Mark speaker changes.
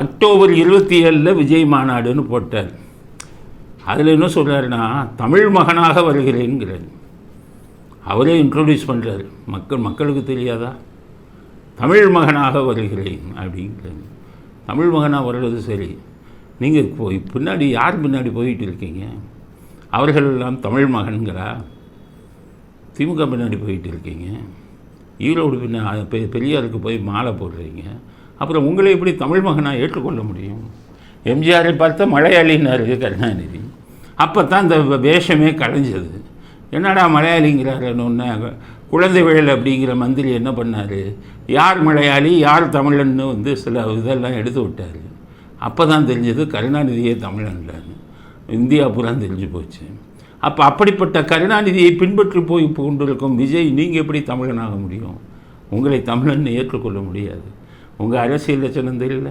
Speaker 1: October 27 Vijay மாநாடுன்னு போட்டார். அதில் என்ன சொல்கிறாருன்னா, தமிழ் மகனாக வருகிறேங்கிறார். அவரே இன்ட்ரோடியூஸ் பண்ணுறார். மக்களுக்கு தெரியாதா? தமிழ் மகனாக வருகிறேன் அப்படிங்கிறார். தமிழ் மகனாக வர்றது சரி, நீங்கள் பின்னாடி யார் பின்னாடி போயிட்டு இருக்கீங்க? அவர்கள் எல்லாம் தமிழ் மகன்களா? திமுக பின்னாடி போயிட்டு இருக்கீங்க. ஈரோடு பெரியாருக்கு போய் மாலை போடுறீங்க. அப்புறம் உங்களை எப்படி தமிழ் மகனாக ஏற்றுக்கொள்ள முடியும்? எம்ஜிஆரை பார்த்தா மலையாளின்னாரு கருணாநிதி. அப்போ தான் இந்த வேஷமே கலைஞ்சது. என்னடா மலையாளிங்கிறாருன்னு குழந்தை வேல் அப்படிங்கிற மந்திரி என்ன பண்ணார்? யார் மலையாளி யார் தமிழன்னு சில இதெல்லாம் எடுத்து விட்டார். அப்போ தான் தெரிஞ்சது கருணாநிதியே தமிழன்லான்னு. இந்தியா பூரா தெரிஞ்சு போச்சு. அப்போ அப்படிப்பட்ட கருணாநிதியை பின்பற்றி போய் கொண்டிருக்கும் விஜய், நீங்கள் எப்படி தமிழனாக முடியும்? உங்களை தமிழன்னு ஏற்றுக்கொள்ள முடியாது. உங்கள் அரசியல் லட்சணம் தெரியல.